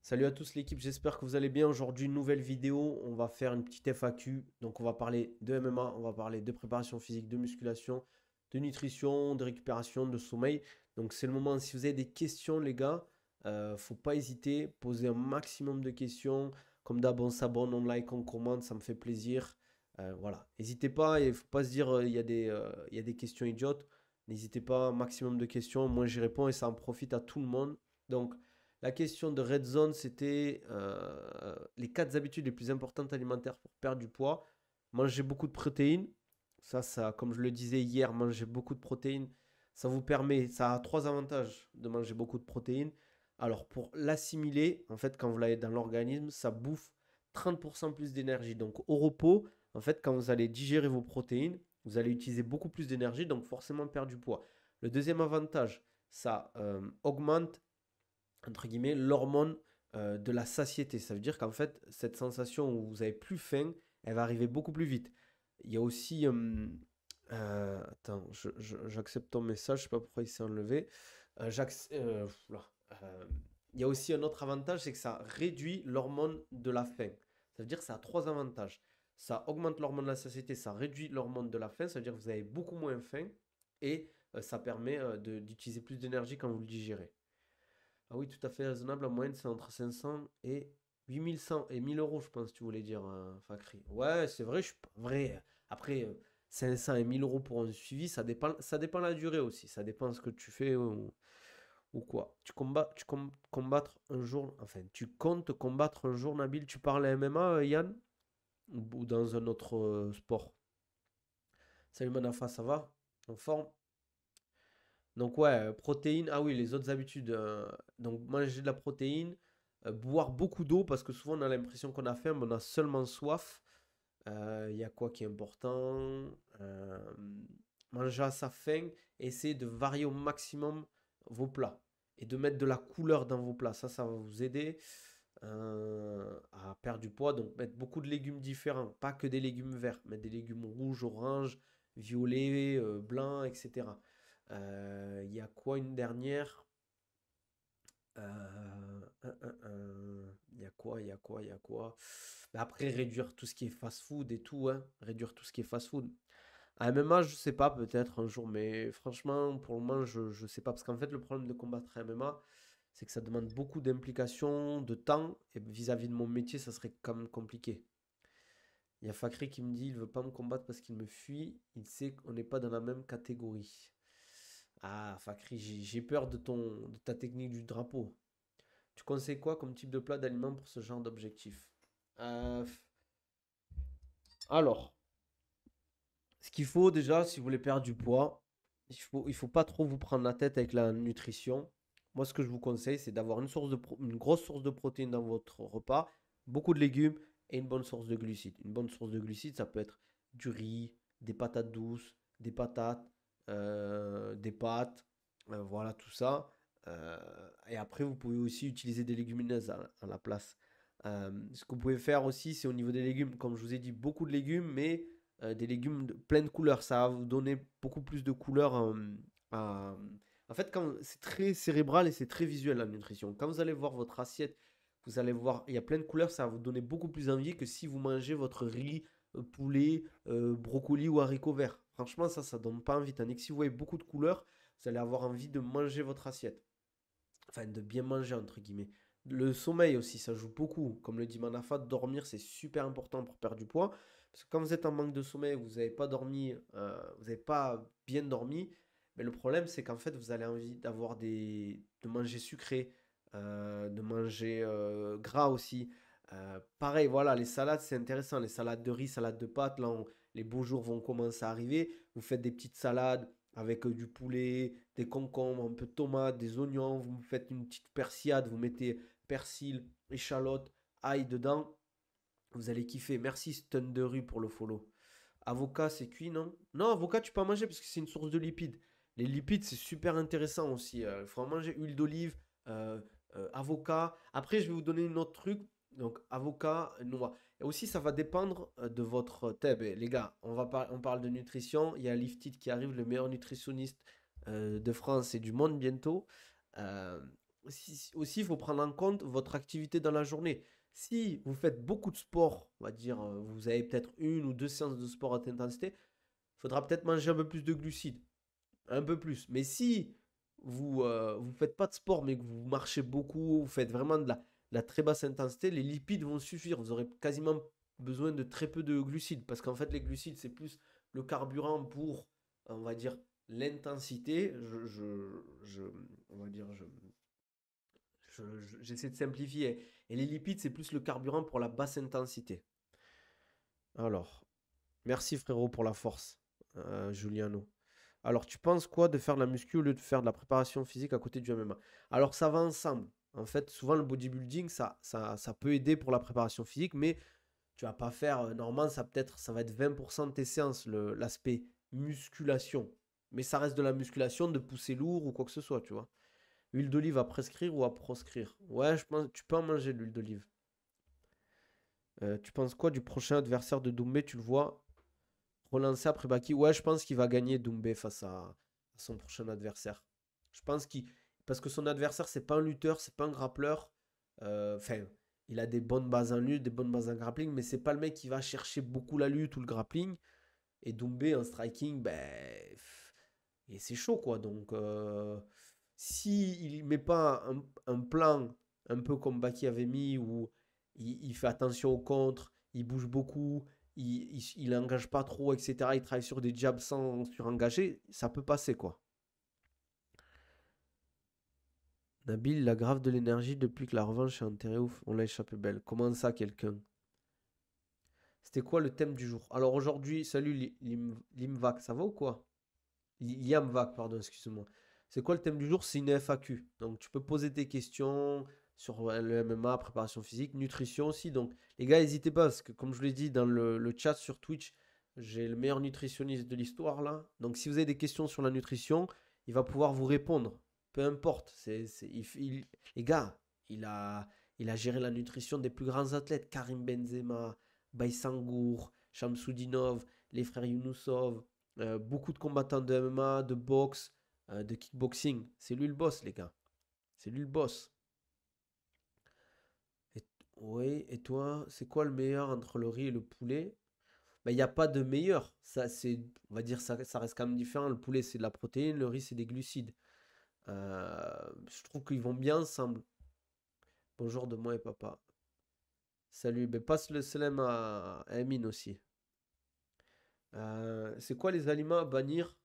Salut à tous l'équipe, j'espère que vous allez bien. Aujourd'hui, une nouvelle vidéo. On va faire une petite FAQ. Donc, on va parler de MMA, on va parler de préparation physique, de musculation, de nutrition, de récupération, de sommeil. Donc, c'est le moment. Si vous avez des questions, les gars, faut pas hésiter. Posez un maximum de questions. Comme d'hab, on s'abonne, on like, on commente, ça me fait plaisir. Voilà. N'hésitez pas. Il faut pas se dire il y a des questions idiotes. N'hésitez pas, un maximum de questions. Moi, j'y réponds et ça en profite à tout le monde. Donc, la question de Red Zone, c'était les 4 habitudes les plus importantes alimentaires pour perdre du poids. Manger beaucoup de protéines. Ça, comme je le disais hier, manger beaucoup de protéines, ça vous permet, ça a 3 avantages de manger beaucoup de protéines. Alors, pour l'assimiler, en fait, quand vous l'avez dans l'organisme, ça bouffe 30% plus d'énergie. Donc, au repos, en fait, quand vous allez digérer vos protéines, vous allez utiliser beaucoup plus d'énergie, donc forcément perdre du poids. Le deuxième avantage, ça augmente entre guillemets, l'hormone de la satiété. Ça veut dire qu'en fait, cette sensation où vous avez plus faim, elle va arriver beaucoup plus vite. Il y a aussi... attends, j'accepte ton message, je sais pas pourquoi il s'est enlevé. Oula. Il y a aussi un autre avantage, c'est que ça réduit l'hormone de la faim. Ça veut dire que ça a 3 avantages. Ça augmente l'hormone de la satiété, ça réduit l'hormone de la faim, ça veut dire que vous avez beaucoup moins faim et ça permet d'utiliser plus d'énergie quand vous le digérez. Ah oui, tout à fait raisonnable. En moyenne, c'est entre 500 et 8100 et 1000 euros, je pense, tu voulais dire, Fakri. Ouais, c'est vrai, je suis pas vrai. Après, 500 et 1000 euros pour un suivi, ça dépend de la durée aussi. Ça dépend de ce que tu fais ou quoi. Tu comptes combattre un jour, enfin, tu comptes combattre un jour, Nabil. Tu parles MMA, Yann, ou dans un autre sport? Salut Manafa, ça va? En forme? Donc ouais, protéines. Ah oui, les autres habitudes. Donc manger de la protéine, boire beaucoup d'eau parce que souvent on a l'impression qu'on a faim, mais on a seulement soif. Il y a quoi qui est important? Euh, Manger à sa faim, essayer de varier au maximum vos plats et de mettre de la couleur dans vos plats. Ça va vous aider à perdre du poids. Donc mettre beaucoup de légumes différents, pas que des légumes verts, mettre des légumes rouges, oranges, violets, blancs, etc. Il y a quoi une dernière? Il y a quoi? Il y a quoi? Il y a quoi? Mais après, réduire tout ce qui est fast-food et tout, hein. Réduire tout ce qui est fast-food. À MMA, je sais pas, peut-être un jour, mais franchement, pour le moment, je sais pas. Parce qu'en fait, le problème de combattre à MMA, c'est que ça demande beaucoup d'implication, de temps, et vis-à-vis de mon métier, ça serait quand même compliqué. Il y a Fakri qui me dit, il veut pas me combattre parce qu'il me fuit, il sait qu'on n'est pas dans la même catégorie. Ah, Fakri, j'ai peur de ta technique du drapeau. Tu conseilles quoi comme type de plat d'aliment pour ce genre d'objectif? Euh, alors, ce qu'il faut déjà, si vous voulez perdre du poids, il faut pas trop vous prendre la tête avec la nutrition. Moi, ce que je vous conseille, c'est d'avoir une grosse source de protéines dans votre repas, beaucoup de légumes et une bonne source de glucides. Une bonne source de glucides, ça peut être du riz, des patates douces, des patates, des pâtes, voilà tout ça. Euh, et après, vous pouvez aussi utiliser des légumineuses à la place. Ce que vous pouvez faire aussi, c'est au niveau des légumes, comme je vous ai dit, beaucoup de légumes, mais des légumes de pleine couleur. Ça va vous donner beaucoup plus de couleurs. En fait, c'est très cérébral et c'est très visuel la nutrition. Quand vous allez voir votre assiette, vous allez voir, il y a plein de couleurs, ça va vous donner beaucoup plus envie que si vous mangez votre riz, poulet, brocoli ou haricots verts. Franchement, ça donne pas envie. Tandis que si vous voyez beaucoup de couleurs, vous allez avoir envie de manger votre assiette. Enfin, de bien manger, entre guillemets. Le sommeil aussi, ça joue beaucoup. Comme le dit Manafat, dormir, c'est super important pour perdre du poids. Parce que quand vous êtes en manque de sommeil, vous n'avez pas dormi, vous n'avez pas bien dormi, mais le problème, c'est qu'en fait, vous allez envie de manger sucré, de manger gras aussi. Pareil, voilà, les salades, c'est intéressant. Les salades de riz, salades de pâtes, les beaux jours vont commencer à arriver. Vous faites des petites salades avec du poulet, des concombres, un peu de tomates, des oignons. Vous faites une petite persillade, vous mettez persil, échalote, ail dedans. Vous allez kiffer. Merci Stun de rue pour le follow. Avocat, c'est cuit, non? Non, avocat, tu peux en manger parce que c'est une source de lipides. Les lipides, c'est super intéressant aussi. Il faut en manger huile d'olive, euh, avocat. Après, je vais vous donner un autre truc. Donc, avocat, noix. Et aussi, ça va dépendre de votre thème. Et les gars, on parle de nutrition. Il y a Lifted qui arrive, le meilleur nutritionniste de France et du monde bientôt. Euh, aussi, il faut prendre en compte votre activité dans la journée. Si vous faites beaucoup de sport, on va dire, vous avez peut-être une ou deux séances de sport à haute intensité, il faudra peut-être manger un peu plus de glucides, un peu plus. Mais si vous faites pas de sport, mais que vous marchez beaucoup, vous faites vraiment de la très basse intensité, les lipides vont suffire. Vous aurez quasiment besoin de très peu de glucides. Parce qu'en fait, les glucides, c'est plus le carburant pour, on va dire, l'intensité. On va dire, j'essaie de simplifier. Et les lipides, c'est plus le carburant pour la basse intensité. Alors, merci frérot pour la force, Giuliano. Alors, tu penses quoi de faire de la muscu au lieu de faire de la préparation physique à côté du MMA? Alors, ça va ensemble. En fait, souvent, le bodybuilding, ça peut aider pour la préparation physique, mais tu vas pas faire, normalement, ça va être 20% de tes séances, l'aspect musculation. Mais ça reste de la musculation, de pousser lourd ou quoi que ce soit, tu vois. Huile d'olive à prescrire ou à proscrire? Ouais, je pense, tu peux en manger de l'huile d'olive. Tu penses quoi du prochain adversaire de Doumbé? Tu le vois relancer après Baki? Ouais, je pense qu'il va gagner Doumbé face à son prochain adversaire. Je pense qu'il. Parce que son adversaire, c'est pas un lutteur, c'est pas un grappleur. Enfin, il a des bonnes bases en lutte, des bonnes bases en grappling, mais c'est pas le mec qui va chercher beaucoup la lutte ou le grappling. Et Doumbé en striking, ben. Et c'est chaud, quoi. Donc, si il met pas un plan un peu comme Baki avait mis, où il fait attention au contre, il bouge beaucoup, il engage pas trop, etc. Il travaille sur des jabs sans surengager, ça peut passer, quoi. Nabil, il a grave de l'énergie depuis que la revanche est enterrée. Ouf, on l'a échappé belle. Comment ça, quelqu'un? C'était quoi le thème du jour? Alors aujourd'hui, salut Limvac, ça va ou quoi? Liamvac, pardon, excuse-moi. C'est quoi le thème du jour? C'est une FAQ. Donc tu peux poser tes questions sur le MMA, préparation physique, nutrition aussi. Donc les gars, n'hésitez pas, parce que comme je vous l'ai dit dans le chat sur Twitch, j'ai le meilleur nutritionniste de l'histoire là. Donc si vous avez des questions sur la nutrition, il va pouvoir vous répondre. Peu importe. Les gars, il a, il a géré la nutrition des plus grands athlètes. Karim Benzema, Baïsangour, Shamsudinov, les frères Younoussov, beaucoup de combattants de MMA, de boxe, de kickboxing. C'est lui le boss, les gars. C'est lui le boss. Et, oui, et toi, c'est quoi le meilleur entre le riz et le poulet? Ben, il n'y a pas de meilleur. Ça, c'est, on va dire, ça reste quand même différent. Le poulet, c'est de la protéine, le riz, c'est des glucides. Je trouve qu'ils vont bien ensemble. Bonjour de moi et papa. Salut, ben, passe le salam à Emine aussi. C'est quoi les aliments à bannir?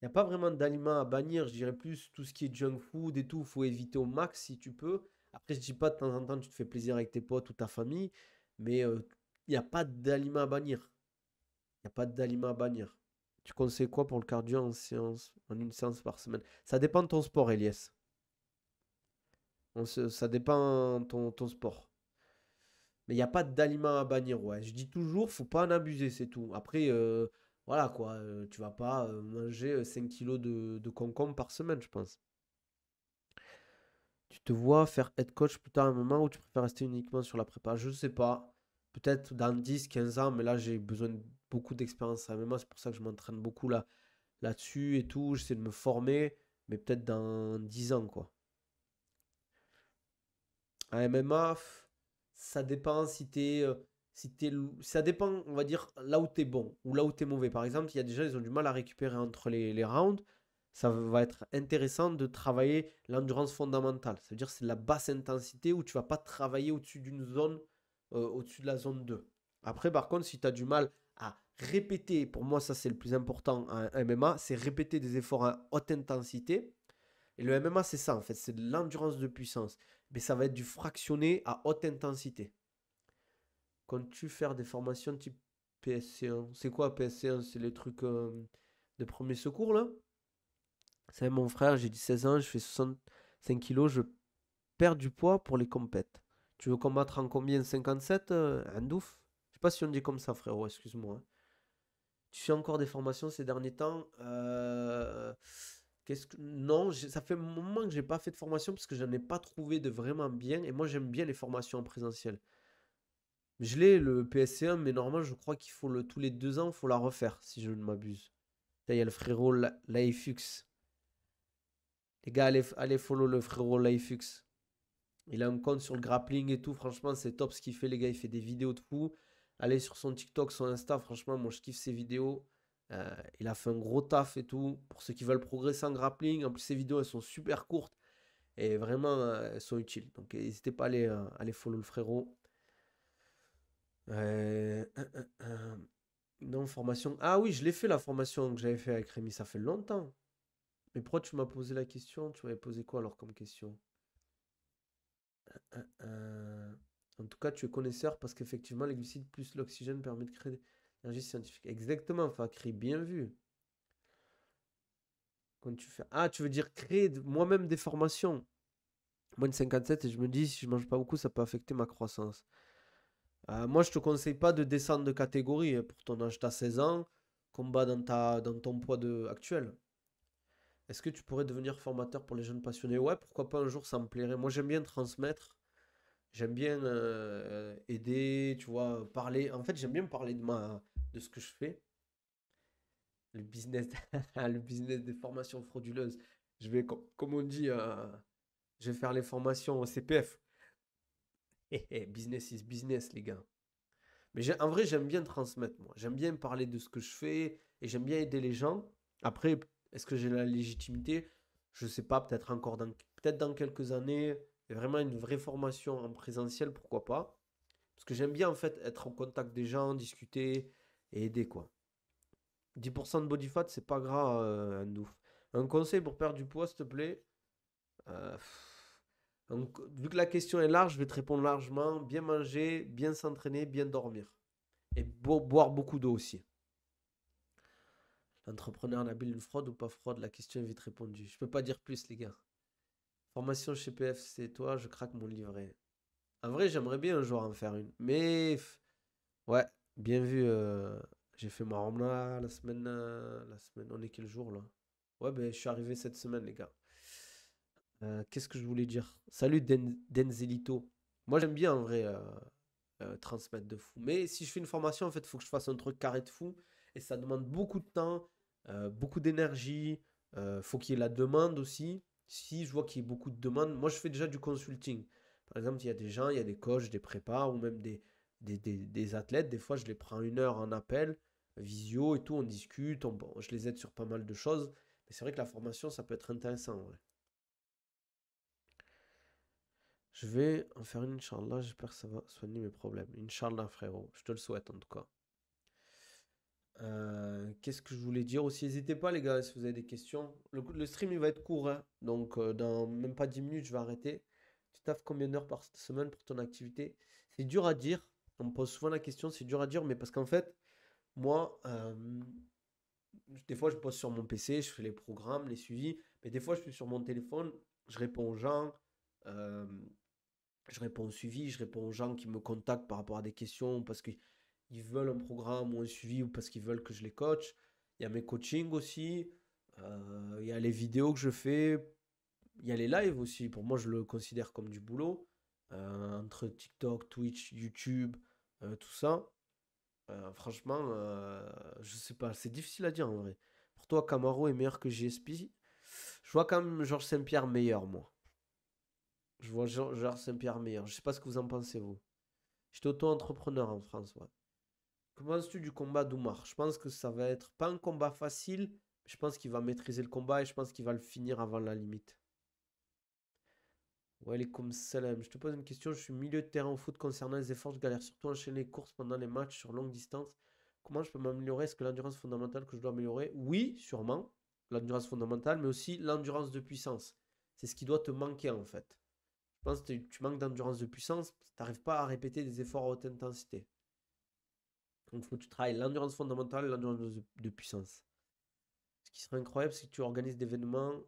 Il n'y a pas vraiment d'aliments à bannir, je dirais plus tout ce qui est junk food et tout, faut éviter au max si tu peux. Après, je dis pas de temps en temps tu te fais plaisir avec tes potes ou ta famille, mais il n'y a pas d'aliments à bannir. Il n'y a pas d'aliments à bannir. Tu conseilles quoi pour le cardio en séance, en une séance par semaine? Ça dépend de ton sport, Elias. Ça dépend de ton sport. Mais il n'y a pas d'aliments à bannir, ouais. Je dis toujours, faut pas en abuser, c'est tout. Après, voilà quoi, tu vas pas manger 5 kilos de concombre par semaine, je pense. Tu te vois faire head coach plus tard à un moment où tu préfères rester uniquement sur la prépa? Je sais pas. Peut-être dans 10, 15 ans, mais là j'ai besoin de beaucoup d'expérience à MMA. C'est pour ça que je m'entraîne beaucoup là-dessus et tout. J'essaie de me former, mais peut-être dans 10 ans, quoi. À MMA, ça dépend ça dépend, on va dire, là où t'es bon ou là où t'es mauvais. Par exemple, il y a des gens, ils ont du mal à récupérer entre les rounds. Ça va être intéressant de travailler l'endurance fondamentale. Ça veut dire que c'est de la basse intensité où tu vas pas travailler au-dessus d'une zone, au-dessus de la zone 2. Après, par contre, si tu as du mal à répéter, pour moi, ça c'est le plus important en MMA, c'est répéter des efforts à haute intensité. Et le MMA, c'est ça en fait, c'est de l'endurance de puissance. Mais ça va être du fractionné à haute intensité. Comptes-tu faire des formations type PSC1? C'est quoi PSC1? C'est les trucs de premier secours là? C'est mon frère, j'ai 16 ans, je fais 65 kilos, je perds du poids pour les compètes. Tu veux combattre en combien? 57 un douf? Je sais pas si on dit comme ça, frérot, excuse-moi, hein. Tu fais encore des formations ces derniers temps? Non, ça fait un moment que j'ai pas fait de formation parce que j'en ai pas trouvé de vraiment bien. Et moi, j'aime bien les formations en présentiel. Je l'ai, le PSC1, mais normalement, je crois qu'il faut tous les 2 ans, il faut la refaire, si je ne m'abuse. Là, il y a le frérot Laifux. Les gars, allez follow le frérot Lifux. Il a un compte sur le grappling et tout. Franchement, c'est top ce qu'il fait, les gars. Il fait des vidéos de fou. Allez sur son TikTok, son Insta. Franchement, moi, je kiffe ses vidéos. Il a fait un gros taf et tout. Pour ceux qui veulent progresser en grappling. En plus, ses vidéos, elles sont super courtes. Et vraiment, elles sont utiles. Donc, n'hésitez pas à aller follow le frérot. Non, formation. Ah oui, je l'ai fait la formation que j'avais fait avec Rémi. Ça fait longtemps. Mais pourquoi tu m'as posé la question? Tu m'avais posé quoi alors comme question? Euh, En tout cas, tu es connaisseur parce qu'effectivement, les glucides plus l'oxygène permet de créer de l'énergie scientifique. Exactement, Fakri, bien vu. Quand tu fais... Ah, tu veux dire créer moi-même des formations. Moins de 57 et je me dis, si je mange pas beaucoup, ça peut affecter ma croissance. Moi, je te conseille pas de descendre de catégorie pour ton âge. T'as 16 ans, combat dans ton poids actuel. Est-ce que tu pourrais devenir formateur pour les jeunes passionnés? Ouais, pourquoi pas un jour, ça me plairait. Moi, j'aime bien transmettre. J'aime bien aider, tu vois, parler. En fait, j'aime bien parler de ce que je fais. Le business, le business des formations frauduleuses. Comme on dit, je vais faire les formations au CPF. Business is business, les gars. Mais en vrai, j'aime bien transmettre, moi. J'aime bien parler de ce que je fais et j'aime bien aider les gens. Après, est-ce que j'ai la légitimité? Je sais pas, peut-être dans quelques années, vraiment une vraie formation en présentiel, pourquoi pas? Parce que j'aime bien en fait être en contact des gens, discuter et aider quoi. 10% de body fat, c'est pas gras, Andouf. Un conseil pour perdre du poids, s'il te plaît. Euh, donc, vu que la question est large, je vais te répondre largement. Bien manger, bien s'entraîner, bien dormir. Et boire beaucoup d'eau aussi. L'entrepreneur Nabil, une fraude ou pas fraude? La question est vite répondue. Je peux pas dire plus, les gars. Formation chez PFC, toi, je craque mon livret. En vrai, j'aimerais bien un jour en faire une. Mais ouais, bien vu. J'ai fait ma Ramla la semaine, On est quel jour là? Ouais, ben je suis arrivé cette semaine, les gars. Qu'est-ce que je voulais dire? Salut Denzelito. Moi, j'aime bien en vrai transmettre de fou. Mais si je fais une formation, en fait, il faut que je fasse un truc carré de fou. Et ça demande beaucoup de temps, beaucoup d'énergie. Faut qu'il y ait la demande aussi. Si je vois qu'il y a beaucoup de demandes, moi, je fais déjà du consulting. Par exemple, il y a des gens, il y a des coachs, des prépas ou même des athlètes. Des fois, je les prends 1 heure en appel, visio et tout. On discute, je les aide sur pas mal de choses. Mais c'est vrai que la formation, ça peut être intéressant. Ouais. Je vais en faire une, Inch'Allah. J'espère que ça va soigner mes problèmes. Inch'Allah, frérot. Je te le souhaite en tout cas. Qu'est-ce que je voulais dire aussi? N'hésitez pas, les gars, si vous avez des questions. Le stream, il va être court, hein. Donc, dans même pas 10 minutes, je vais arrêter. Tu taffes combien d'heures par semaine pour ton activité? C'est dur à dire. On me pose souvent la question, c'est dur à dire, mais parce qu'en fait, moi, des fois, je pose sur mon PC, je fais les programmes, les suivis, mais des fois, je suis sur mon téléphone, je réponds aux gens, euh, je réponds au suivi, je réponds aux gens qui me contactent par rapport à des questions parce qu'ils veulent un programme ou un suivi ou parce qu'ils veulent que je les coach. Il y a mes coachings aussi. Il y a les vidéos que je fais. Il y a les lives aussi. Pour moi, je le considère comme du boulot. Entre TikTok, Twitch, YouTube, tout ça. Franchement, je sais pas. C'est difficile à dire en vrai. Pour toi, Camaro est meilleur que GSP. Je vois quand même Georges Saint-Pierre meilleur, moi. Je vois Georges Saint-Pierre meilleur. Je sais pas ce que vous en pensez, vous. J'étais auto-entrepreneur en France, ouais. Que penses-tu du combat d'Oumar? Je pense que ça va être pas un combat facile. Je pense qu'il va maîtriser le combat et je pense qu'il va le finir avant la limite. Ouais, les comme salam. Je te pose une question. Je suis milieu de terrain au foot concernant les efforts. Je galère surtout à enchaîner les courses pendant les matchs sur longue distance. Comment je peux m'améliorer? Est-ce que l'endurance fondamentale que je dois améliorer? Oui, sûrement. L'endurance fondamentale, mais aussi l'endurance de puissance. C'est ce qui doit te manquer en fait. Je pense que tu manques d'endurance de puissance. Tu n'arrives pas à répéter des efforts à haute intensité. Donc, il faut que tu travailles l'endurance fondamentale et l'endurance de puissance. Ce qui serait incroyable, c'est que tu organises des événements,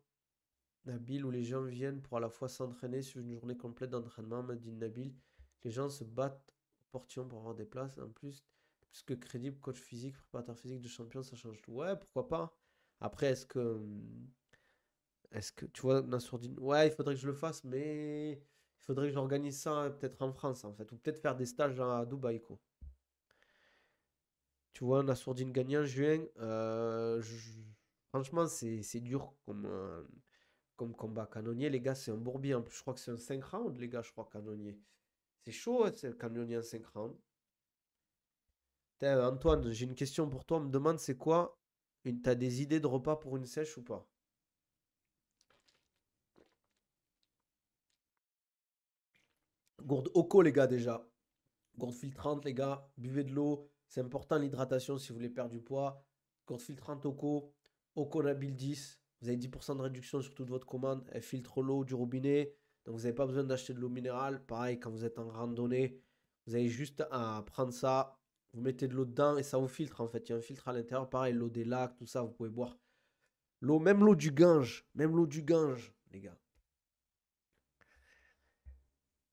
Nabil, où les gens viennent pour à la fois s'entraîner sur une journée complète d'entraînement, m'a dit Nabil. Les gens se battent au portillon pour avoir des places. En plus que crédible, coach physique, préparateur physique de champion, ça change tout. Ouais, pourquoi pas. Après, est-ce que tu vois, Nassourdine, ouais, il faudrait que je le fasse, mais il faudrait que j'organise ça peut-être en France, en fait, ou peut-être faire des stages à Dubaï, quoi. Tu vois, Nassourdine gagné en juin. Franchement, c'est dur comme combat. Canonnier, les gars, c'est un bourbier. En plus, je crois que c'est un 5 rounds, les gars, je crois, Canonnier. C'est chaud, hein, c'est le Canonnier en 5 rounds. Putain, Antoine, j'ai une question pour toi. On me demande c'est quoi t'as des idées de repas pour une sèche ou pas? Gourde Oco, les gars, déjà. Gourde filtrante, les gars. Buvez de l'eau. C'est important l'hydratation si vous voulez perdre du poids. Gourde filtrante Oco. Oco Nabil 10. Vous avez 10% de réduction sur toute votre commande. Elle filtre l'eau du robinet. Donc vous n'avez pas besoin d'acheter de l'eau minérale. Pareil, quand vous êtes en randonnée, vous avez juste à prendre ça. Vous mettez de l'eau dedans et ça vous filtre en fait. Il y a un filtre à l'intérieur. Pareil, l'eau des lacs, tout ça, vous pouvez boire. L'eau, même l'eau du Gange. Même l'eau du Gange, les gars.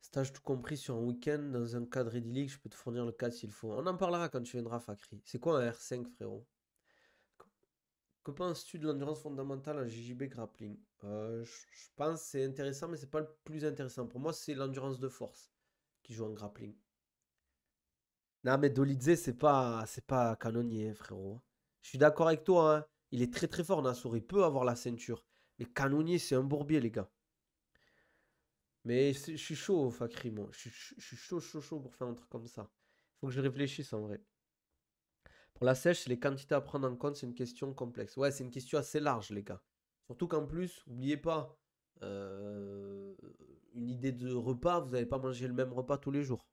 Stage tout compris sur un week-end dans un cadre idyllique, je peux te fournir le cadre s'il faut. On en parlera quand tu viendras, Fakri. C'est quoi un R5, frérot? Que penses-tu de l'endurance fondamentale en JJB grappling? Je pense que c'est intéressant, mais c'est pas le plus intéressant. Pour moi, c'est l'endurance de force qui joue en grappling. Non, mais Dolidze, c'est pas canonnier, frérot. Je suis d'accord avec toi, hein. Il est très très fort, Nassour. Il peut avoir la ceinture. Mais canonnier, c'est un bourbier, les gars. Mais je suis chaud, Fakri, moi. Je suis chaud, chaud, chaud pour faire un truc comme ça. Faut que je réfléchisse en vrai. Pour la sèche, c'est les quantités à prendre en compte, c'est une question complexe. Ouais, c'est une question assez large, les gars. Surtout qu'en plus, n'oubliez pas, euh, une idée de repas, vous n'allez pas manger le même repas tous les jours.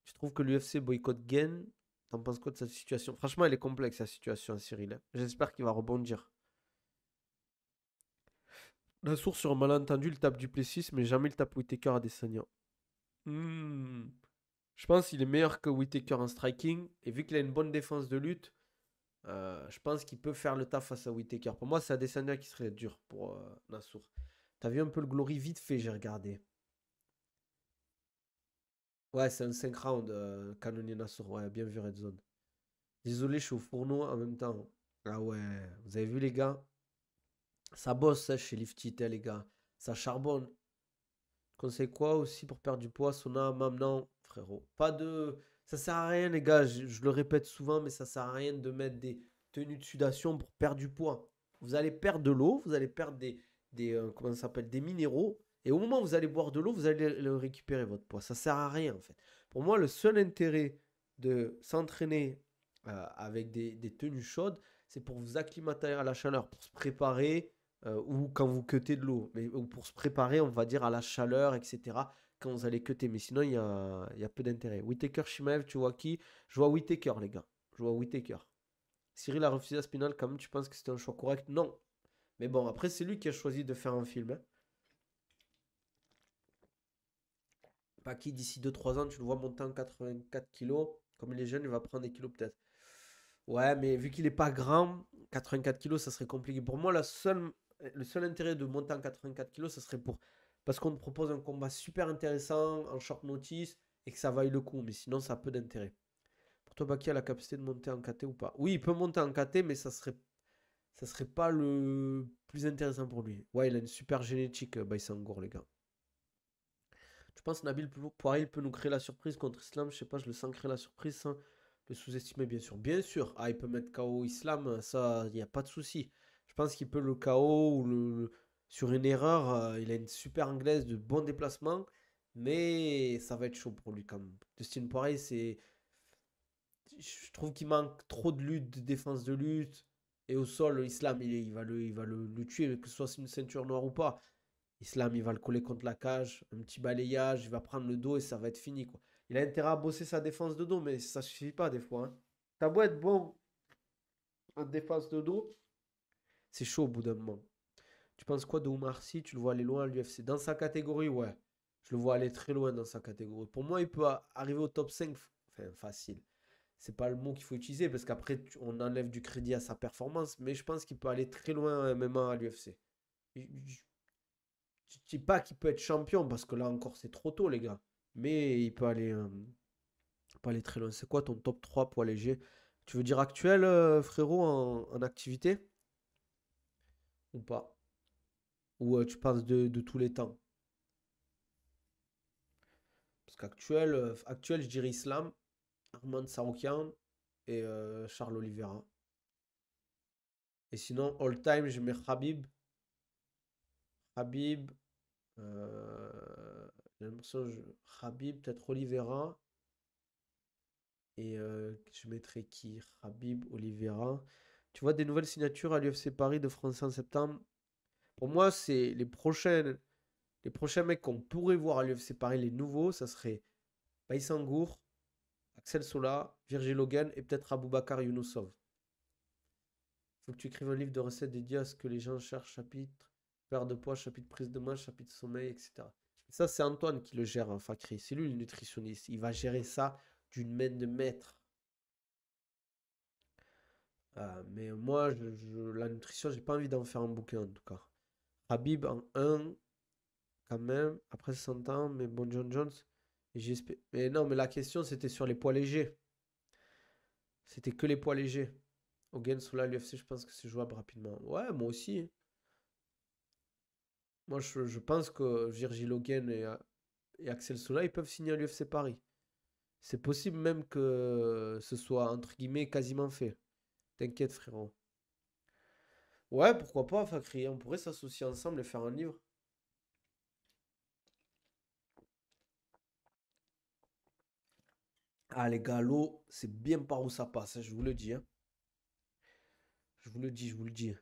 Je trouve que l'UFC boycott Gain. T'en penses quoi de cette situation? Franchement, elle est complexe, la situation, Cyril, hein. J'espère qu'il va rebondir. La source sur un malentendu, il tape Duplessis, mais jamais il tape Whittaker à Adesanya. Hmm. Je pense qu'il est meilleur que Whittaker en striking. Et vu qu'il a une bonne défense de lutte, je pense qu'il peut faire le taf face à Whittaker. Pour moi, c'est Adesanya qui serait dur pour Nassour. T'as vu un peu le glory vite fait, j'ai regardé. Ouais, c'est un 5 rounds, Canonier Nassour. Ouais, bien vu Red Zone. Désolé, je suis au fourneau en même temps. Ah ouais, vous avez vu les gars? Ça bosse ça, chez Lifty, les gars. Ça charbonne. Conseil quoi aussi pour perdre du poids, sauna, mam, non, frérot. Pas de. Ça sert à rien, les gars. Je le répète souvent, mais ça sert à rien de mettre des tenues de sudation pour perdre du poids. Vous allez perdre de l'eau, vous allez perdre comment ça s'appelle, des minéraux. Et au moment où vous allez boire de l'eau, vous allez le récupérer, votre poids. Ça sert à rien, en fait. Pour moi, le seul intérêt de s'entraîner avec des tenues chaudes, c'est pour vous acclimater à la chaleur, pour se préparer ou quand vous cuttez de l'eau, mais ou pour se préparer, on va dire, à la chaleur, etc. Quand vous allez cutter. Mais sinon, il y a peu d'intérêt. Whittaker, Shimaev, tu vois qui? Je vois Whittaker, les gars. Je vois Whittaker. Cyril a refusé Aspinal, quand même, tu penses que c'était un choix correct? Non. Mais bon, après, c'est lui qui a choisi de faire un film, hein. Pas qui, d'ici 2 3 ans, tu le vois monter en 84 kilos. Comme il est jeune, il va prendre des kilos peut-être. Ouais, mais vu qu'il est pas grand, 84 kilos, ça serait compliqué. Pour moi, le seul intérêt de monter en 84 kilos, ça serait parce qu'on te propose un combat super intéressant en short notice et que ça vaille le coup. Mais sinon, ça a peu d'intérêt. Pour toi, Baki a la capacité de monter en KT ou pas? Oui, il peut monter en KT, mais ça serait pas le plus intéressant pour lui. Ouais, il a une super génétique, Baïsangour, les gars. Tu penses Nabil Poirier peut nous créer la surprise contre Islam? Je sais pas, je le sens créer la surprise sans le sous-estimer, bien sûr. Bien sûr, ah, il peut mettre KO Islam, ça, il n'y a pas de souci. Je pense qu'il peut le KO ou sur une erreur. Il a une super anglaise de bon déplacement, mais ça va être chaud pour lui quand même. Dustin Poirier, je trouve qu'il manque trop de lutte, de défense de lutte. Et au sol, Islam, il va le tuer, que ce soit une ceinture noire ou pas. Islam, il va le coller contre la cage, un petit balayage, il va prendre le dos et ça va être fini, quoi. Il a intérêt à bosser sa défense de dos, mais ça suffit pas des fois, hein. T'as beau être bon en défense de dos, c'est chaud au bout d'un moment. Tu penses quoi de Oumar Sy? Tu le vois aller loin à l'UFC? Dans sa catégorie, ouais. Je le vois aller très loin dans sa catégorie. Pour moi, il peut arriver au top 5, enfin facile. C'est pas le mot qu'il faut utiliser parce qu'après, on enlève du crédit à sa performance, mais je pense qu'il peut aller très loin en MMA à l'UFC. Je dis pas qu'il peut être champion parce que là encore c'est trop tôt les gars. Mais il peut aller très loin. C'est quoi ton top 3 poids léger? Tu veux dire actuel, frérot, en activité? Ou pas? Ou tu penses de tous les temps? Parce qu'actuel, je dirais Islam, Arman Saroukian et Charles Oliveira. Et sinon, all time, je mets Khabib Khabib. J'ai l'impression Khabib, peut-être Oliveira. Et je mettrais qui? Khabib, Oliveira. Tu vois des nouvelles signatures à l'UFC Paris de Français en septembre? Pour moi, c'est les prochains mecs qu'on pourrait voir à l'UFC Paris, les nouveaux, ça serait Baïsangour, Axel Sola, Virgil Hogan et peut-être Aboubakar Younousov. Faut que tu écrives un livre de recettes dédié à ce que les gens cherchent, chapitre perte de poids, chapitre prise de main, chapitre sommeil, etc. Ça, c'est Antoine qui le gère, hein, Fakri. C'est lui le nutritionniste. Il va gérer ça d'une main de maître. Mais moi, la nutrition, j'ai pas envie d'en faire un bouquin en tout cas. Habib en un quand même, après 60 ans, mais bon, John Jones. Et j'espère. Mais non, mais la question, c'était sur les poids légers. C'était que les poids légers. Hogan, Sola, l'UFC, je pense que c'est jouable rapidement. Ouais, moi aussi, hein. Moi, je pense que Virgil Hogan et Axel Sola, ils peuvent signer à l'UFC Paris. C'est possible même que ce soit, entre guillemets, quasiment fait. T'inquiète, frérot. Ouais, pourquoi pas, Fakri. On pourrait s'associer ensemble et faire un livre. Ah, les gars, l'eau, c'est bien par où ça passe, hein, je vous le dis, hein. Je vous le dis, je vous le dis.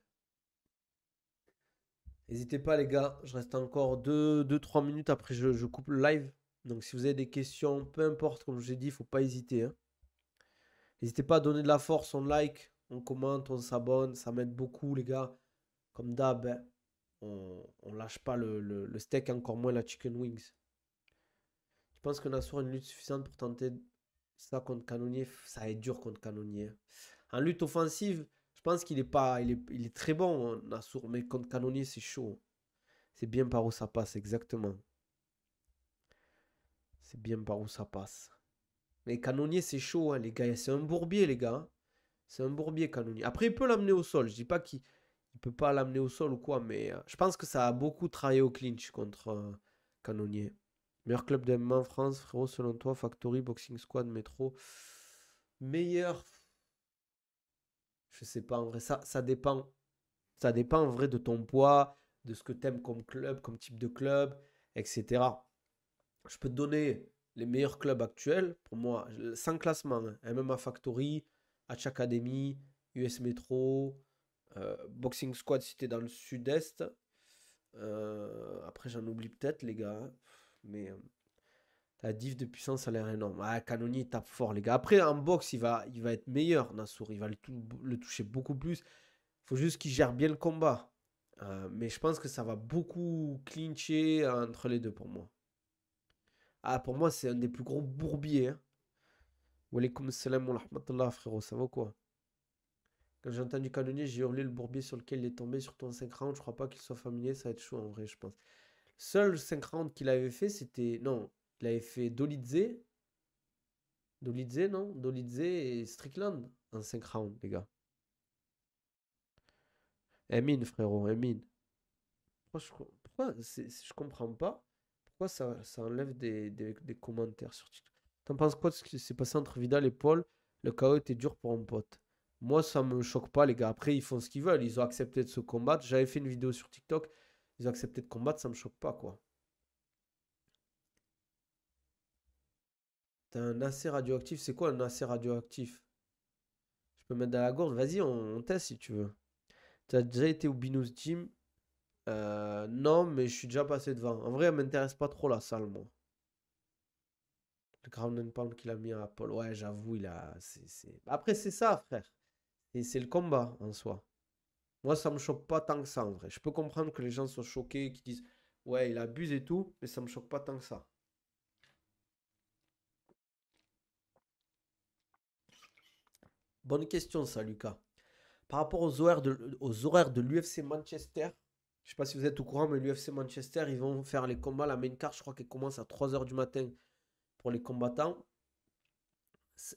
N'hésitez pas, les gars. Je reste encore 2-3 minutes après, je coupe le live. Donc, si vous avez des questions, peu importe, comme je vous ai dit, il ne faut pas hésiter, hein. N'hésitez pas à donner de la force, on like, on commente, on s'abonne. Ça m'aide beaucoup, les gars. Comme d'hab, hein, on lâche pas le steak, encore moins la chicken wings. Je pense que Nassour a une lutte suffisante pour tenter ça contre Canonier. Ça va être dur contre Canonier, hein. En lutte offensive, je pense qu'il est pas, il est très bon, hein, Nassour, mais contre Canonier, c'est chaud. C'est bien par où ça passe, exactement. C'est bien par où ça passe. Mais Canonier, c'est chaud, hein, les gars. C'est un bourbier, les gars, hein. C'est un bourbier, Canonier. Après, il peut l'amener au sol. Je dis pas qu'il ne peut pas l'amener au sol ou quoi, mais je pense que ça a beaucoup travaillé au clinch contre Canonier. Meilleur club de MMA en France, frérot, selon toi, Factory, Boxing Squad, Métro. Meilleur, je sais pas, en vrai, ça dépend. Ça dépend en vrai de ton poids, de ce que tu aimes comme club, comme type de club, etc. Je peux te donner les meilleurs clubs actuels. Pour moi, sans classement, hein. MMA Factory, Hatch Academy, US Metro, Boxing Squad si t'es dans le sud-est. Après, j'en oublie peut-être, les gars, hein. Mais la diff de puissance a l'air énorme. Ah, Canonier il tape fort, les gars. Après, en boxe, il va être meilleur, Nassour. Il va le toucher beaucoup plus. Faut juste qu'il gère bien le combat. Mais je pense que ça va beaucoup clincher entre les deux pour moi. Ah, pour moi, c'est un des plus gros bourbiers, hein. Walaikum salam wa rahmatullah, frérot, ça va quoi? Quand j'ai entendu Canonier, j'ai hurlé le bourbier sur lequel il est tombé sur ton 5 rounds. Je crois pas qu'il soit familier, ça va être chaud en vrai, je pense. Seul 5 rounds qu'il avait fait, c'était. Non, il avait fait Dolidze. Dolidze, non? Dolidze et Strickland en 5 rounds, les gars. Emin, frérot, Emin. Je comprends pas pourquoi ça enlève des commentaires sur TikTok. T'en penses quoi de ce qui s'est passé entre Vidal et Paul? Le chaos était dur pour un pote. Moi, ça me choque pas, les gars. Après, ils font ce qu'ils veulent. Ils ont accepté de se combattre. J'avais fait une vidéo sur TikTok. Ils ont accepté de combattre. Ça me choque pas, quoi. T'as un AC radioactif. C'est quoi un AC radioactif? Je peux mettre dans la gorge. Vas-y, on teste si tu veux. T'as déjà été au Binous Gym? Non, mais je suis déjà passé devant. En vrai, elle m'intéresse pas trop la salle, moi. Le ground and pound qu'il a mis à Paul. Ouais, j'avoue, il a. Après, c'est ça, frère. Et c'est le combat en soi. Moi, ça me choque pas tant que ça, en vrai. Je peux comprendre que les gens soient choqués, qu'ils disent ouais, il abuse et tout, mais ça me choque pas tant que ça. Bonne question, ça, Lucas. Par rapport aux horaires de l'UFC Manchester, je sais pas si vous êtes au courant, mais l'UFC Manchester, ils vont faire les combats. La main card, je crois qu'elle commence à 3 h du matin pour les combattants.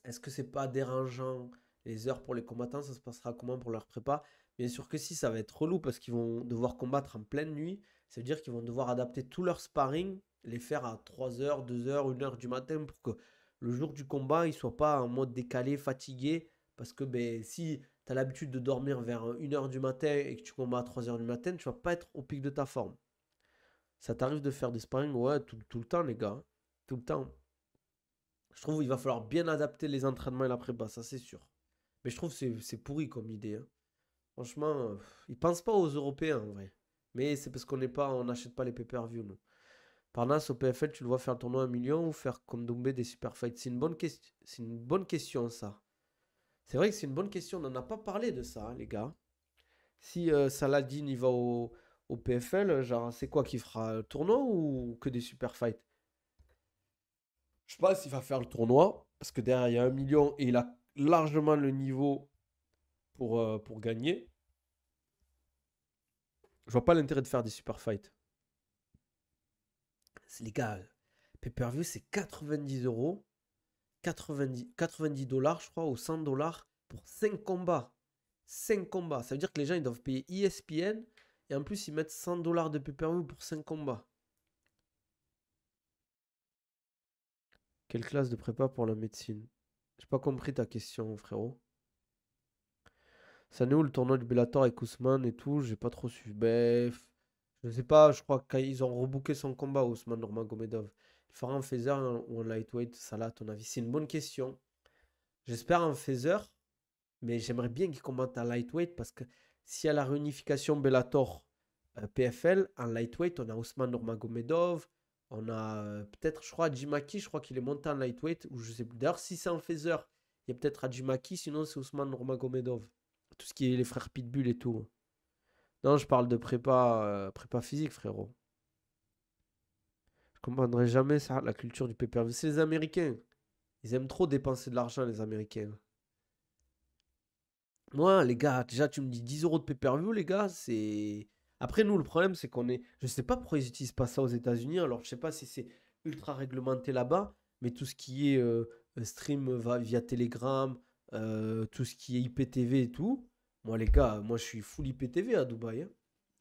Est-ce que c'est pas dérangeant les heures pour les combattants? Ça se passera comment pour leur prépa? Bien sûr que si, ça va être relou parce qu'ils vont devoir combattre en pleine nuit. Ça veut dire qu'ils vont devoir adapter tout leur sparring, les faire à 3 h, 2 h, 1 h du matin pour que le jour du combat, ils ne soient pas en mode décalé, fatigué. Parce que ben, si tu as l'habitude de dormir vers 1 h du matin et que tu combats à 3 h du matin, tu vas pas être au pic de ta forme. Ça t'arrive de faire des sparring? Ouais, tout le temps, les gars. Tout le temps. Je trouve qu'il va falloir bien adapter les entraînements et la prépa, ça c'est sûr. Mais je trouve que c'est pourri comme idée, hein. Franchement, ils pensent pas aux Européens en vrai. Mais c'est parce on n'achète pas les pay-per-view, nous. Parnas au PFL, tu le vois faire le tournoi à 1 million ou faire comme Doumbé des super fights? C'est une bonne question, ça. C'est vrai que c'est une bonne question. On n'en a pas parlé de ça, hein, les gars. Si Saladin il va au PFL, genre, c'est quoi qui fera le tournoi ou que des super fights? Je sais pas s'il va faire le tournoi, parce que derrière, il y a 1 million et il a largement le niveau pour gagner. Je vois pas l'intérêt de faire des super fights. Les gars, pay-per-view, c'est 90 euros. 90 dollars, je crois, ou 100 dollars pour 5 combats. 5 combats. Ça veut dire que les gens, ils doivent payer ESPN et en plus, ils mettent 100 dollars de pay-per-view pour 5 combats. Quelle classe de prépa pour la médecine? J'ai pas compris ta question, frérot. Ça n'est où le tournoi du Bellator avec Ousmane et tout? J'ai pas trop su. Bref, je sais pas, je crois qu'ils ont rebooké son combat, Ousmane Nurmagomedov. Il fera un phaser ou un lightweight, ça là, à ton avis? C'est une bonne question. J'espère un phaser, mais j'aimerais bien qu'il combatte en lightweight parce que s'il y a la réunification Bellator PFL, en lightweight, on a Ousmane Nurmagomedov, on a peut-être, je crois, Jimaki, je crois qu'il est monté en lightweight, ou je sais plus. D'ailleurs, si c'est un phaser, il y a peut-être Jimaki, sinon c'est Ousmane Nurmagomedov. Tout ce qui est les frères Pitbull et tout. Non, je parle de prépa physique, frérot. Je comprendrai jamais ça, la culture du pay-per-view. C'est les Américains. Ils aiment trop dépenser de l'argent, les Américains. Moi, les gars, déjà, tu me dis 10 euros de pay-per-view, les gars, c'est. Après, nous, le problème, c'est qu'on est. Je sais pas pourquoi ils utilisent pas ça aux États-Unis. Alors, je sais pas si c'est ultra réglementé là-bas, mais tout ce qui est stream via Telegram, tout ce qui est IPTV et tout. Moi, les gars, moi, je suis full IPTV à Dubaï, hein.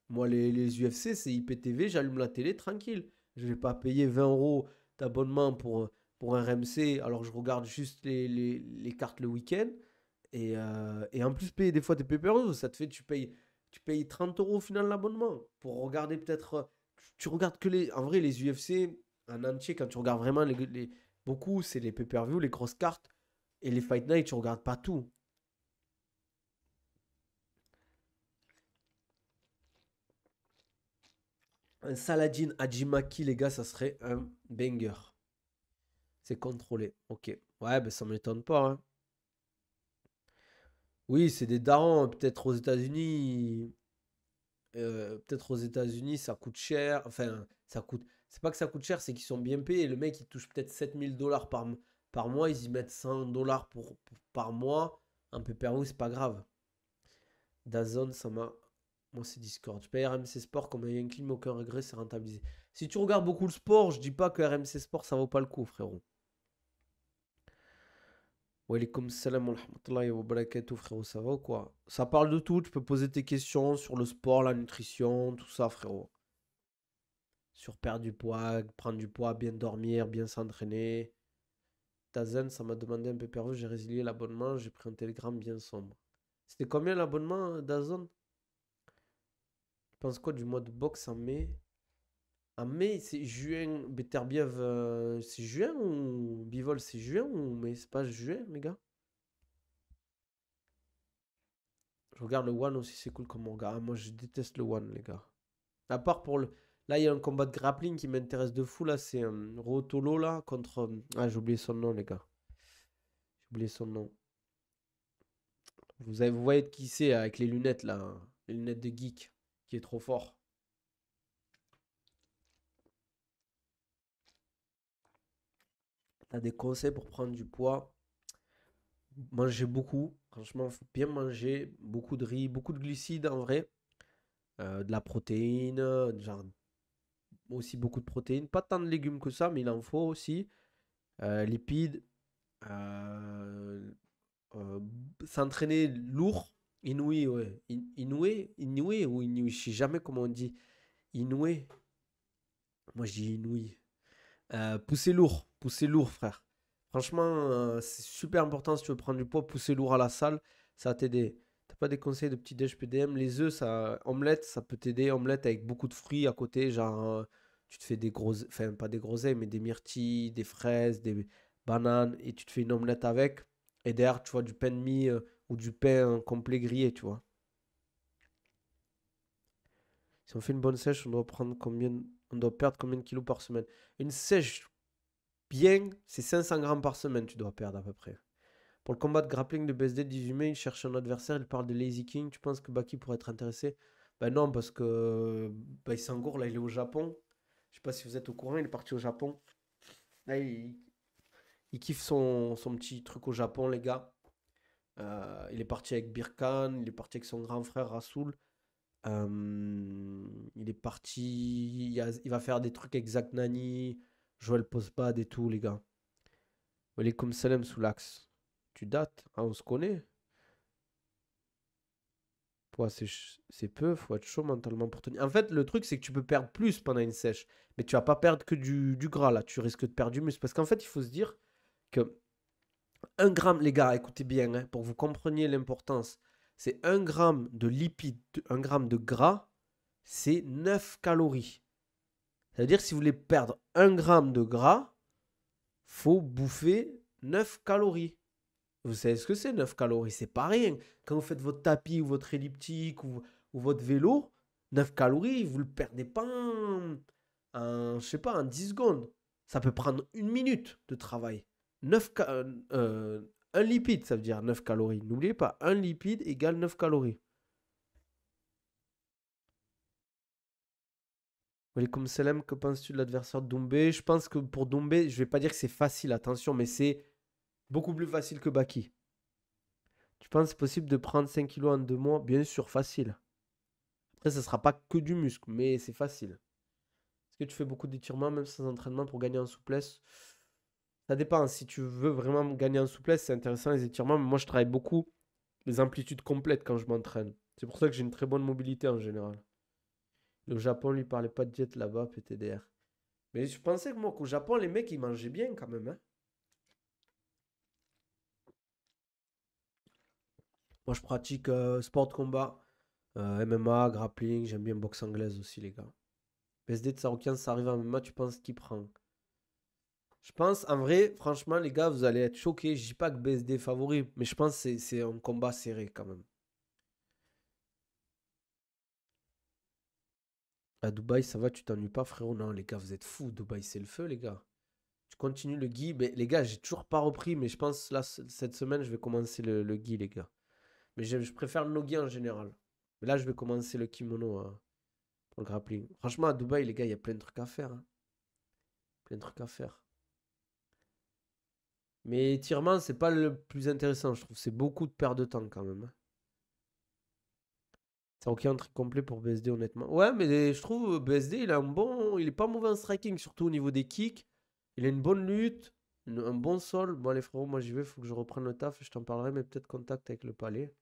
Moi, les UFC, c'est IPTV, j'allume la télé tranquille. Je vais pas payer 20 euros d'abonnement pour un RMC alors que je regarde juste les cartes le week-end. Et en plus, payer des fois tes pay-per-view, ça te fait, tu payes 30 euros au final l'abonnement pour regarder peut-être. Tu regardes que les. En vrai, les UFC en entier, quand tu regardes vraiment beaucoup, c'est les pay-per-view, les grosses cartes. Et les Fight Night, tu regardes pas tout. Un Saladin Hadjimaki, les gars, ça serait un banger. C'est contrôlé. Ok. Ouais, ben ça m'étonne pas, hein. Oui, c'est des darons. Peut-être aux États-Unis, ça coûte cher. Enfin, ça coûte. C'est pas que ça coûte cher, c'est qu'ils sont bien payés. Le mec, il touche peut-être 7 000 dollars par mois. Ils y mettent 100 dollars par mois. Un peu perdu, c'est pas grave. Dazone, ça m'a. Moi, c'est Discord. Je paye RMC Sport comme un Yankee, mais aucun regret, c'est rentabilisé. Si tu regardes beaucoup le sport, je dis pas que RMC Sport, ça vaut pas le coup, frérot. Walaikum salam wa rahmatullahi wa barakatuh, frérot, ça va ou quoi? Ça parle de tout, tu peux poser tes questions sur le sport, la nutrition, tout ça, frérot. Sur perdre du poids, prendre du poids, bien dormir, bien s'entraîner. Tazen, ça m'a demandé un peu perdu, j'ai résilié l'abonnement, j'ai pris un télégramme bien sombre. C'était combien l'abonnement, Dazon? Tu penses quoi du mois de boxe en mai? En mai, c'est juin, Beterbiev, c'est juin ou Bivol, c'est juin ou mais c'est pas juin, les gars? Je regarde le One aussi, c'est cool comme on regarde. Ah, moi, je déteste le One, les gars. À part pour le. Là, il y a un combat de grappling qui m'intéresse de fou. Là, c'est Rotolo là contre. Ah, j'ai oublié son nom, les gars. J'ai oublié son nom. Vous voyez de qui c'est avec les lunettes là, hein. Les lunettes de geek, qui est trop fort. T'as des conseils pour prendre du poids? Manger beaucoup. Franchement, faut bien manger. Beaucoup de riz, beaucoup de glucides en vrai. De la protéine, genre aussi beaucoup de protéines. Pas tant de légumes que ça, mais il en faut aussi. Lipides. Euh, euh, S'entraîner lourd. Inouï, ouais. Inouï ou inouï. Je sais jamais comment on dit. Inouï. Moi, je dis inouï. Pousser lourd, frère. Franchement, c'est super important si tu veux prendre du poids. Pousser lourd à la salle, ça va t'aider. T'as pas des conseils de petit déj PDM? Les œufs, ça, omelette, ça peut t'aider. Omelette avec beaucoup de fruits à côté, genre tu te fais des gros, enfin pas des groseilles, mais des myrtilles, des fraises, des bananes, et tu te fais une omelette avec. Et derrière, tu vois, du pain de mie ou du pain complet grillé, tu vois. Si on fait une bonne sèche, on doit perdre combien de kilos par semaine? Une sèche bien, c'est 500 grammes par semaine, tu dois perdre à peu près. Pour le combat de grappling de BSD 18 mai, il cherche un adversaire, il parle de Lazy King. Tu penses que Baki pourrait être intéressé? Ben non, parce que il s'engourde, là, il est au Japon. Je sais pas si vous êtes au courant, il est parti au Japon. Là, il kiffe son petit truc au Japon, les gars. Il est parti avec Birkan, il est parti avec son grand frère Rasoul. Il est parti. Il va faire des trucs avec Zach Nani, Joël Postbad et tout, les gars. Il est comme Salem sous l'axe. Tu dates, hein, on se connaît. Ouais, c'est peu, faut être chaud mentalement pour tenir. En fait, le truc, c'est que tu peux perdre plus pendant une sèche, mais tu vas pas perdre que du gras, là. Tu risques de perdre du muscle. Parce qu'en fait, il faut se dire que 1 gramme, les gars, écoutez bien, hein, pour que vous compreniez l'importance, c'est 1 gramme de lipides, 1 gramme de gras, c'est 9 calories. C'est-à-dire, si vous voulez perdre 1 gramme de gras, faut bouffer 9 calories. Vous savez ce que c'est 9 calories? C'est pas rien. Quand vous faites votre tapis ou votre elliptique ou votre vélo, 9 calories, vous le perdez pas je sais pas, en 10 secondes. Ça peut prendre 1 minute de travail. 9 un lipide, ça veut dire 9 calories. N'oubliez pas, un lipide égale 9 calories. Comme Selem, que penses-tu de l'adversaire de Doumbé? Je pense que pour Doumbé, je vais pas dire que c'est facile, attention, mais c'est beaucoup plus facile que Baki. Tu penses que c'est possible de prendre 5 kilos en 2 mois? Bien sûr, facile. Après, ça sera pas que du muscle, mais c'est facile. Est-ce que tu fais beaucoup d'étirements, même sans entraînement, pour gagner en souplesse? Ça dépend. Si tu veux vraiment gagner en souplesse, c'est intéressant les étirements, mais moi, je travaille beaucoup les amplitudes complètes quand je m'entraîne. C'est pour ça que j'ai une très bonne mobilité en général. Le Japon, lui, parlait pas de diète là-bas, PTDR. Mais je pensais que moi, qu'au Japon, les mecs, ils mangeaient bien quand même, hein. Moi, je pratique sport de combat, MMA, grappling, j'aime bien boxe anglaise aussi, les gars. PSD de Saroukian, ça arrive en MMA, tu penses qui prend? Je pense, en vrai, franchement, les gars, vous allez être choqués. Je dis pas que BSD est favori, mais je pense que c'est un combat serré quand même. À Dubaï, ça va, tu t'ennuies pas, frérot? Non, les gars, vous êtes fous. Dubaï, c'est le feu, les gars. Tu continues le gui. Mais, les gars, j'ai toujours pas repris, mais je pense là, cette semaine, je vais commencer le gui, les gars. Mais je préfère le no-gi en général. Mais là, je vais commencer le kimono pour le grappling. Franchement, à Dubaï, les gars, il y a plein de trucs à faire, hein. Plein de trucs à faire. Mais étirement, c'est pas le plus intéressant, je trouve. C'est beaucoup de perte de temps quand même, hein. C'est aucun truc complet pour BSD, honnêtement. Ouais, mais je trouve BSD, il a un bon. Il est pas mauvais en striking, surtout au niveau des kicks. Il a une bonne lutte, un bon sol. Bon, les frérots, moi j'y vais, faut que je reprenne le taf. Je t'en parlerai, mais peut-être contact avec le palais.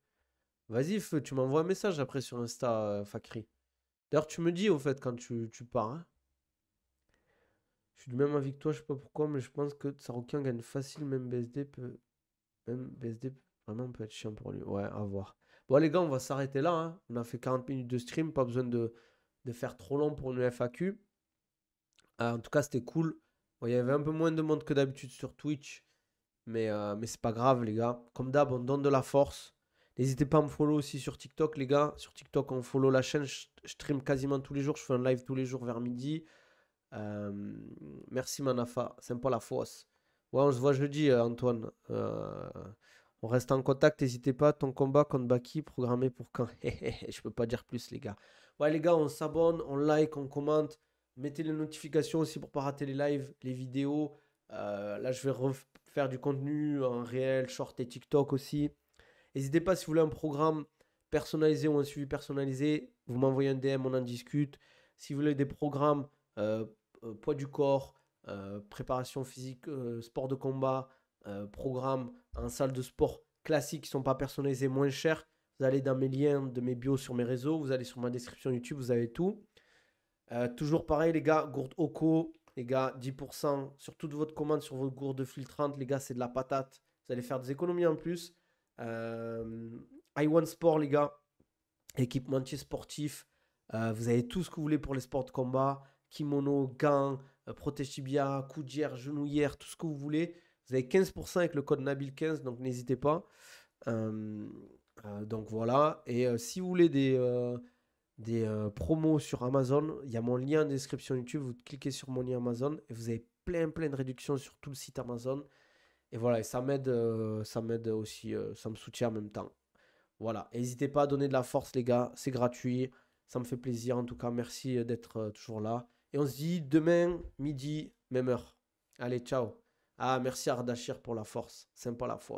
Vas-y, Feu, tu m'envoies un message après sur Insta, Fakri. D'ailleurs, tu me dis au fait quand tu pars, hein. Je suis du même avis que toi, je sais pas pourquoi, mais je pense que Saroukian gagne facile, même BSD peut. Même BSD vraiment peut être chiant pour lui. Ouais, à voir. Bon, les gars, on va s'arrêter là, hein. On a fait 40 minutes de stream, pas besoin de faire trop long pour une FAQ. En tout cas, c'était cool. Bon, il y avait un peu moins de monde que d'habitude sur Twitch, mais c'est pas grave, les gars. Comme d'hab, on donne de la force. N'hésitez pas à me follow aussi sur TikTok, les gars. Sur TikTok, on follow la chaîne. Je stream quasiment tous les jours. Je fais un live tous les jours vers midi. Euh, Merci, Manafa. Sympa la fosse. Ouais, on se voit jeudi, Antoine. On reste en contact. N'hésitez pas. Ton combat contre Baki, programmé pour quand? Je peux pas dire plus, les gars. Ouais, les gars, on s'abonne, on like, on commente. Mettez les notifications aussi pour pas rater les lives, les vidéos. Là, je vais refaire du contenu en réel, short et TikTok aussi. N'hésitez pas si vous voulez un programme personnalisé ou un suivi personnalisé. Vous m'envoyez un DM, on en discute. Si vous voulez des programmes euh, poids du corps, préparation physique, sport de combat, programme en salle de sport classique qui ne sont pas personnalisés, moins chers, vous allez dans mes liens de mes bios sur mes réseaux, vous allez sur ma description YouTube, vous avez tout. Toujours pareil, les gars, gourde Oko, les gars, 10% sur toute votre commande sur votre gourde filtrante, les gars, c'est de la patate. Vous allez faire des économies en plus. I1 Sport, les gars, équipementier sportif. Vous avez tout ce que vous voulez pour les sports de combat. kimono, gants, protège tibia, coudière, genouillère, tout ce que vous voulez. Vous avez 15% avec le code Nabil15, donc n'hésitez pas. Euh, donc voilà. Et si vous voulez des promos sur Amazon, il y a mon lien en description YouTube. Vous cliquez sur mon lien Amazon et vous avez plein de réductions sur tout le site Amazon. Et voilà, et ça m'aide aussi, ça me soutient en même temps. Voilà, n'hésitez pas à donner de la force, les gars, c'est gratuit, ça me fait plaisir. En tout cas, merci d'être toujours là. Et on se dit demain, midi, même heure. Allez, ciao. Ah, merci Ardachir pour la force, sympa la fois.